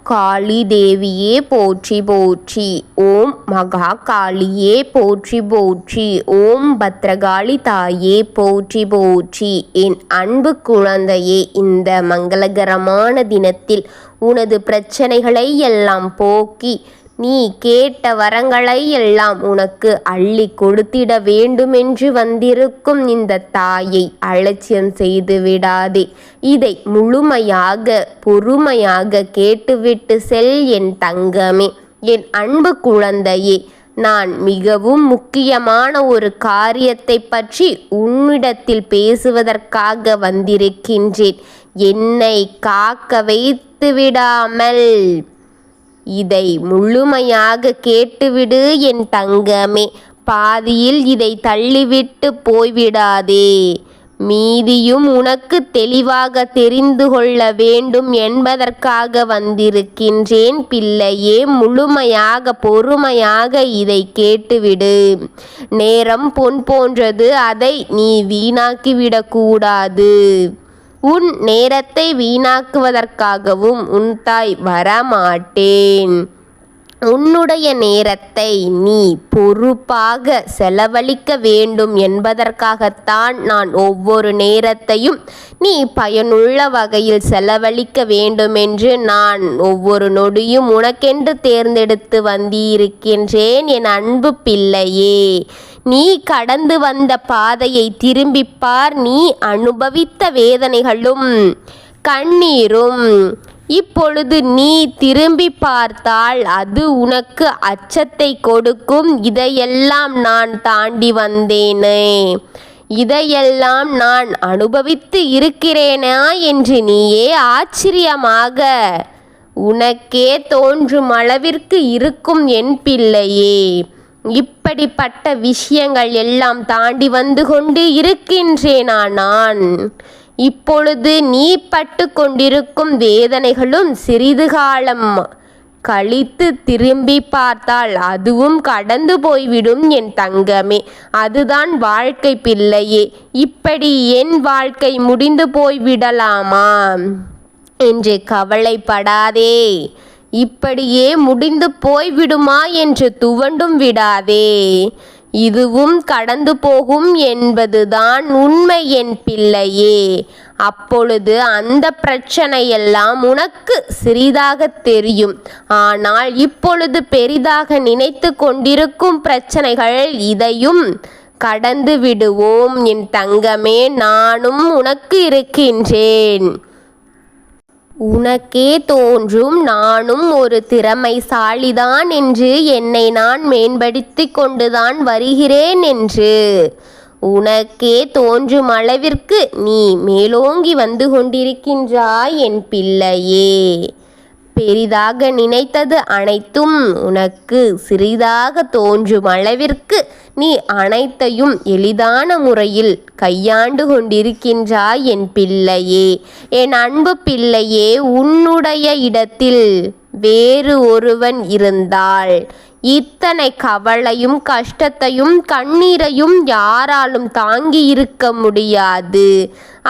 காளி தேவியே போற்றி போற்றி. ஓம் மகா காளியே போற்றி போற்றி. ஓம் பத்ரகாளி தாயே போற்றி போற்றி. என் அன்பு குழந்தையே, இந்த மங்களகரமான தினத்தில் உனது பிரச்சனைகளை எல்லாம் போக்கி நீ கேட்ட வரங்களை எல்லாம் உனக்கு அள்ளி கொடுத்திட வேண்டுமென்று வந்திருக்கும் இந்த தாயை அலட்சியம் செய்து விடாதே. இதை முழுமையாக பொறுமையாக கேட்டுவிட்டு செல் என் தங்கமே, என் அன்பு குழந்தையே. நான் மிகவும் முக்கியமான ஒரு காரியத்தை பற்றி உன்னிடத்தில் பேசுவதற்காக வந்திருக்கின்றேன். என்னை காக்க வைத்து விடாமல் இதை முழுமையாக கேட்டுவிடு என் தங்கமே. பாதியில் இதை தள்ளிவிட்டு போய்விடாதே. மீதியும் உனக்கு தெளிவாக தெரிந்து கொள்ள வேண்டும் என்பதற்காக வந்திருக்கின்றேன் பிள்ளையே. முழுமையாக பொறுமையாக இதை கேட்டுவிடு. நேரம் பொன் போன்றது, அதை நீ வீணாக்கிவிடக்கூடாது. உன் நேரத்தை வீணாக்குவதற்காகவும் உன் தாய் வரமாட்டேன். உன்னுடைய நேரத்தை நீ பொறுப்பாக செலவழிக்க வேண்டும் என்பதற்காகத்தான் நான் ஒவ்வொரு நேரத்தையும் நீ பயனுள்ள வகையில் செலவழிக்க வேண்டுமென்று நான் ஒவ்வொரு நொடியும் உனக்கென்று தேர்ந்தெடுத்து வந்திருக்கின்றேன் என் அன்பு பிள்ளையே. நீ கடந்து வந்த பாதையை திரும்பிப்பார். நீ அனுபவித்த வேதனைகளும் கண்ணீரும் இப்பொழுது நீ திரும்பி பார்த்தால் அது உனக்கு அச்சத்தை கொடுக்கும். இதையெல்லாம் நான் தாண்டி வந்தேனே, இதையெல்லாம் நான் அனுபவித்து இருக்கிறேனா என்று நீயே ஆச்சரியமாக உனக்கே தோன்றும் அளவிற்கு இருக்கும் என் பிள்ளையே. இப்படிப்பட்ட விஷயங்கள் எல்லாம் தாண்டி வந்து கொண்டு இருக்கின்றேனா நான்? இப்பொழுது நீ பட்டு கொண்டிருக்கும் வேதனைகளும் சிறிது காலம் கழித்து திரும்பி பார்த்தால் அதுவும் கடந்து போய்விடும் என் தங்கமே. அதுதான் வாழ்க்கை பிள்ளையே. இப்படி என் வாழ்க்கை முடிந்து போய்விடலாமா என்று கவலைப்படாதே. இப்படியே முடிந்து போய்விடுமா என்று துவண்டும் விடாதே. இதுவும் கடந்து போகும் என்பதுதான் உண்மை என் பிள்ளையே. அப்பொழுது அந்த பிரச்சனையெல்லாம் உனக்கு சிறிதாக தெரியும். ஆனால் இப்பொழுது பெரிதாக நினைத்து கொண்டிருக்கும் பிரச்சனைகள், இதையும் கடந்து விடுவோம் என் தங்கமே. நானும் உனக்கு இருக்கின்றேன். உனக்கே தோன்றும் நானும் ஒரு திறமைசாலிதான் என்று, என்னை நான் மேம்படுத்தி கொண்டுதான் வருகிறேன் என்று. உனக்கே தோன்றும் அளவிற்கு நீ மேலோங்கி வந்து கொண்டிருக்கின்றாய் என் பிள்ளையே. பெரிதாக நினைத்தது அனைத்தும் உனக்கு சிறிதாக தோன்றும் அளவிற்கு நீ அனைத்தையும் எளிதான முறையில் கையாண்டு கொண்டிருக்கின்றாய் என் பிள்ளையே. என் அன்பு பிள்ளையே, உன்னுடைய இடத்தில் வேறு ஒருவன் இருந்தால் இத்தனை கவலையும் கஷ்டத்தையும் கண்ணீரையும் யாராலும் தாங்கி இருக்க முடியாது.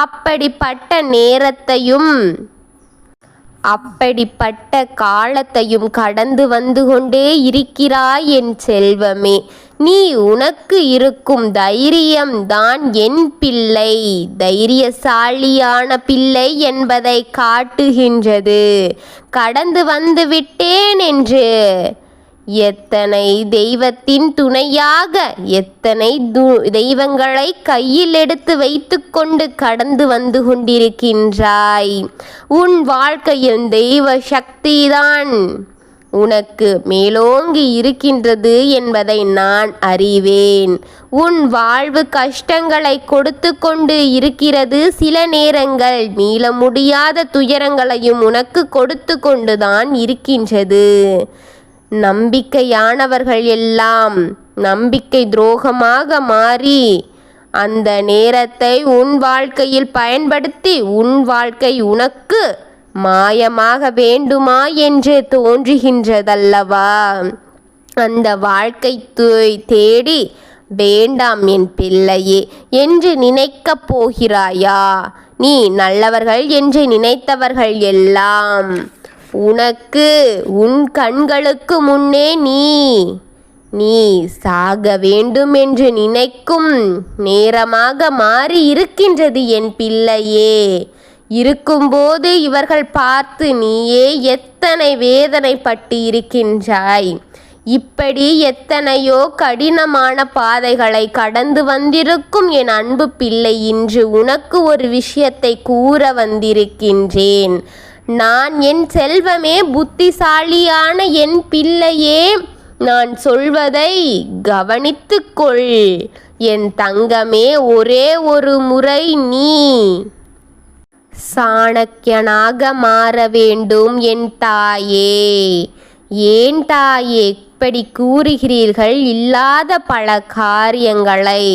அப்படிப்பட்ட நேரத்தையும் அப்படிப்பட்ட காலத்தையும் கடந்து வந்து கொண்டே இருக்கிறாய் என் செல்வமே. நீ உனக்கு இருக்கும் தைரியம்தான் என் பிள்ளை தைரியசாலியான பிள்ளை என்பதை காட்டுகின்றது. கடந்து வந்து விட்டேன் என்று எத்தனை தெய்வத்தின் துணையாக எத்தனை தெய்வங்களை கையில் எடுத்து வைத்து கொண்டு கடந்து வந்து கொண்டிருக்கின்றாய். உன் வாழ்க்கையில் தெய்வ சக்திதான் உனக்கு மேலோங்கி இருக்கின்றது என்பதை நான் அறிவேன். உன் வாழ்வு கஷ்டங்களை கொடுத்து கொண்டு இருக்கிறது. சில நேரங்கள் மீள முடியாத துயரங்களையும் உனக்கு கொடுத்து கொண்டுதான் இருக்கின்றது. நம்பிக்கையானவர்கள் எல்லாம் நம்பிக்கை துரோகமாக மாறி அந்த நேரத்தை உன் வாழ்க்கையில் பயன்படுத்தி உன் வாழ்க்கை உனக்கு மாயமாக வேண்டுமா என்று தோன்றுகின்றதல்லவா? அந்த வாழ்க்கை தேடி வேண்டாம் என் பிள்ளையே என்று நினைக்கப் போகிறாயா? நீ நல்லவர்கள் என்று நினைத்தவர்கள் எல்லாம் உனக்கு உன் கண்களுக்கு முன்னே நீ சாக வேண்டும் என்று நினைக்கும் நேரமாக மாறி இருக்கின்றது என் பிள்ளையே. இருக்கும்போது இவர்கள் பார்த்து நீயே எத்தனை வேதனைப்பட்டு இருக்கின்றாய். இப்படி எத்தனையோ கடினமான பாதைகளை கடந்து வந்திருக்கும் என் அன்பு பிள்ளை, இன்று உனக்கு ஒரு விஷயத்தை கூற வந்திருக்கின்றேன். நான் என் செல்வமே, புத்திசாலியான என் பிள்ளையே, நான் சொல்வதை கவனித்துக்கொள் என் தங்கமே. ஒரே ஒரு முறை நீ சாணக்கியனாக மாற வேண்டும் என் தாயே. ஏன் தாயே இப்படி கூறுகிறீர்கள்? இல்லாத பல காரியங்களை,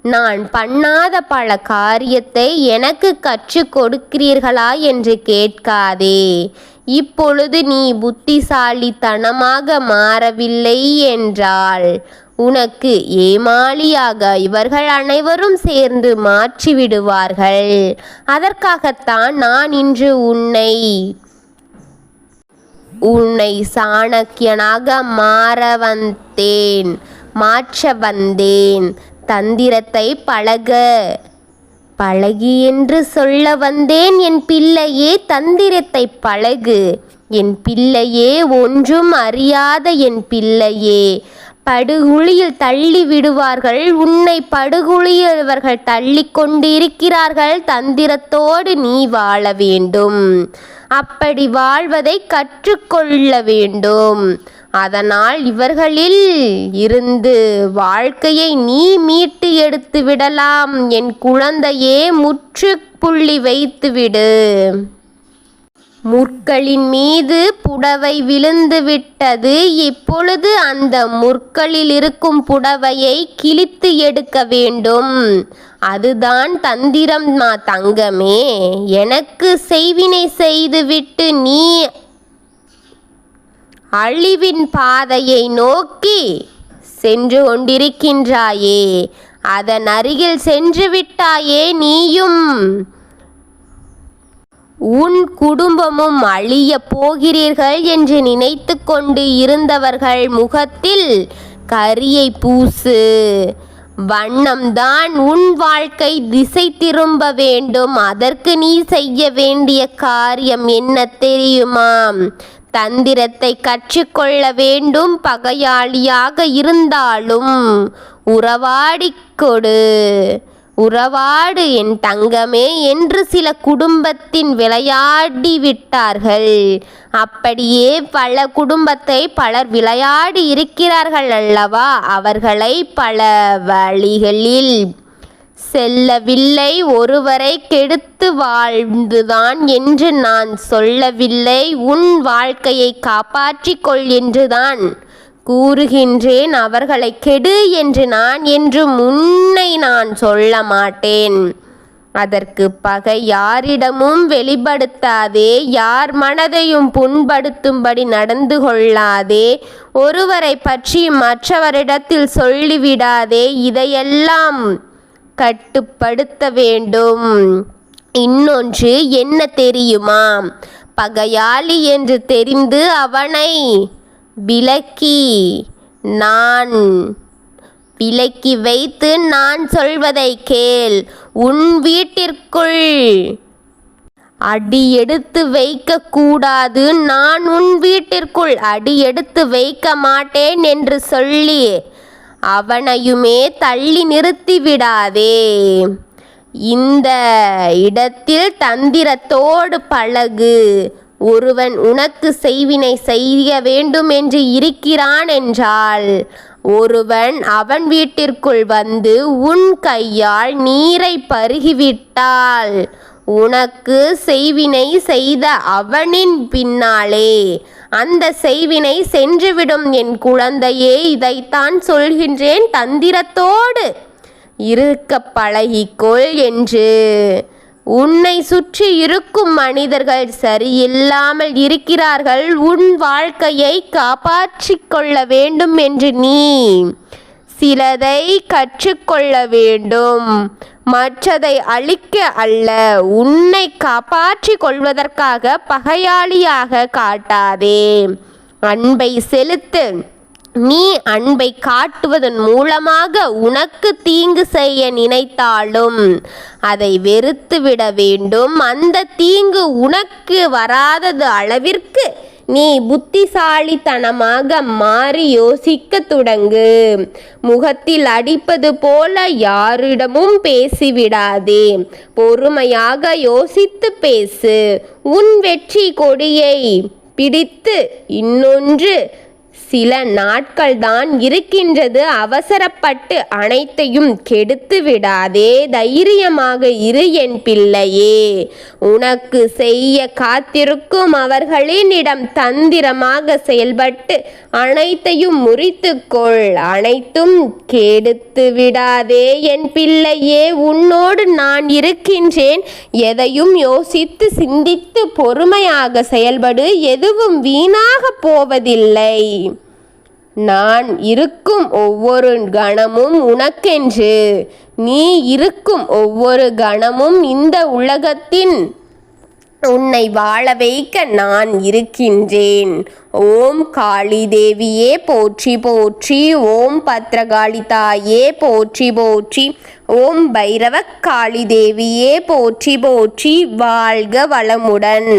நான் பண்ணாத பல காரியத்தை எனக்கு கற்றுக் கொடுக்கிறீர்களா என்று கேட்காதே. இப்பொழுது நீ புத்திசாலித்தனமாக மாறவில்லை என்றால் உனக்கு ஏமாளியாக இவர்கள் அனைவரும் சேர்ந்து மாற்றிவிடுவார்கள். அதற்காகத்தான் நான் இன்று உன்னை சாணக்கியனாக மாற்ற வந்தேன். தந்திரத்தை பழகு என்று சொல்ல வந்தேன் என் பிள்ளையே. தந்திரத்தை பழகு என் பிள்ளையே. ஒன்றும் அறியாத என் பிள்ளையே. படுகுழியில் தள்ளி விடுவார்கள். உன்னை படுகுழியில் இவர்கள் தள்ளி கொண்டிருக்கிறார்கள். தந்திரத்தோடு நீ வாழ வேண்டும். அப்படி வாழ்வதை கற்றுக்கொள்ள வேண்டும். அதனால் இவர்களில் இருந்து வாழ்க்கையை நீ மீட்டு எடுத்து விடலாம். என் குழந்தையே, முற்றுப்புள்ளி வைத்துவிடு. முற்களின் மீது புடவை விழுந்து விட்டது. இப்பொழுது அந்த முற்களில் இருக்கும் புடவையை கிழித்து எடுக்க வேண்டும். அதுதான் தந்திரம் தங்கமே. எனக்கு செய்வினை செய்துவிட்டு நீ அழிவின் பாதையை நோக்கி சென்று கொண்டிருக்கின்றாயே. அதன் அருகில் சென்று விட்டாயே. நீயும் உன் குடும்பமும் அழிய போகிறீர்கள் என்று நினைத்து கொண்டு இருந்தவர்கள் முகத்தில் கரியை பூசு. வண்ணம்தான் உன் வாழ்க்கை திசை திரும்ப வேண்டும். அதற்கு நீ செய்ய வேண்டிய காரியம் என்ன தெரியுமா? தந்திரத்தை கற்றுக்கொள்ள வேண்டும். பகையாளியாக இருந்தாலும் உறவாடு என் தங்கமே என்று சில குடும்பத்தின் விளையாடி விட்டார்கள். அப்படியே பல குடும்பத்தை பலர் விளையாடி இருக்கிறார்கள் அல்லவா? அவர்களை பல வழிகளில் செல்லவில்லை. ஒருவரை கெடுத்து வாழ்ந்துதான் என்று நான் சொல்லவில்லை. உன் வாழ்க்கையை காப்பாற்றிக்கொள் என்றுதான் கூறுகின்றேன். அவர்களை கெடு என்று நான் என்றும் உன்னை நான் சொல்ல மாட்டேன். அதற்கு பகை யாரிடமும் வெளிப்படுத்தாதே. யார் மனதையும் புண்படுத்தும்படி நடந்து கொள்ளாதே. ஒருவரை பற்றி மற்றவரிடத்தில் சொல்லிவிடாதே. இதையெல்லாம் கட்டுப்படுத்த வேண்டும். இன்னொன்று என்ன தெரியுமா? பகையாளி என்று தெரிந்து அவனை விலக்கி வைத்து நான் சொல்வதை கேள். உன் வீட்டிற்குள் அடி எடுத்து வைக்க கூடாது. நான் உன் வீட்டிற்குள் அடி எடுத்து வைக்க மாட்டேன் என்று சொல்லி அவனையுமே தள்ளி நிறுத்திவிடாதே. இந்த இடத்தில் தந்திரத்தோடு பழகு. ஒருவன் உனக்கு செய்வினை செய்ய வேண்டும் என்று இருக்கிறான் என்றால் ஒருவன் அவன் வீட்டிற்குள் வந்து உன் கையால் நீரை பருகிவிட்டால் உனக்கு செய்வினை செய்த அவனின் பின்னாலே அந்த செய்வினை சென்றுவிடும். என் குழந்தையே, இதைத்தான் சொல்கின்றேன். தந்திரத்தோடு இருக்க பழகிக்கொள் என்று. உன்னை சுற்றி இருக்கும் மனிதர்கள் சரியில்லாமல் இருக்கிறார்கள். உன் வாழ்க்கையை காப்பாற்றிக் கொள்ள வேண்டும் என்று நீ சிலதை கற்றுக்கொள்ள வேண்டும். மற்றதை அழிக்க அல்ல. உன்னை காப்பாற்றிக் கொள்வதற்காக பகையாளியாக காட்டாதே. அன்பை செலுத்து. நீ அன்பை காட்டுவதன் மூலமாக உனக்கு தீங்கு செய்ய நினைத்தாலும் அதை வெறுத்துவிட வேண்டும். அந்த தீங்கு உனக்கு வராதது அளவிற்கு நீ புத்திசாலித்தனமாக மாறி யோசிக்க தொடங்கு. முகத்தில் அடிப்பது போல யாரிடமும் பேசிவிடாதே. பொறுமையாக யோசித்து பேசு. உன் வெற்றி கொடியை பிடித்து இன்னொன்று சில நாட்கள்தான் இருக்கின்றது. அவசரப்பட்டு அனைத்தையும் கெடுத்து விடாதே. தைரியமாக இரு என் பிள்ளையே. உனக்கு செய்ய காத்திருக்கும் அவர்களினிடம் தந்திரமாக செயல்பட்டு அனைத்தையும் முறித்துக்கொள். அனைத்தும் கெடுத்து விடாதே என் பிள்ளையே. உன்னோடு நான் இருக்கின்றேன். எதையும் யோசித்து சிந்தித்து பொறுமையாக செயல்படு. எதுவும் வீணாக போவதில்லை. நான் இருக்கும் ஒவ்வொரு கணமும் உனக்கென்று. நீ இருக்கும் ஒவ்வொரு கணமும் இந்த உலகத்தின் உன்னை வாழ வைக்க நான் இருக்கின்றேன். ஓம் காளி தேவியே போற்றி போற்றி. ஓம் பத்ரகாளி தாயே போற்றி போற்றி. ஓம் பைரவ காளி தேவியே போற்றி போற்றி. வாழ்க வளமுடன்.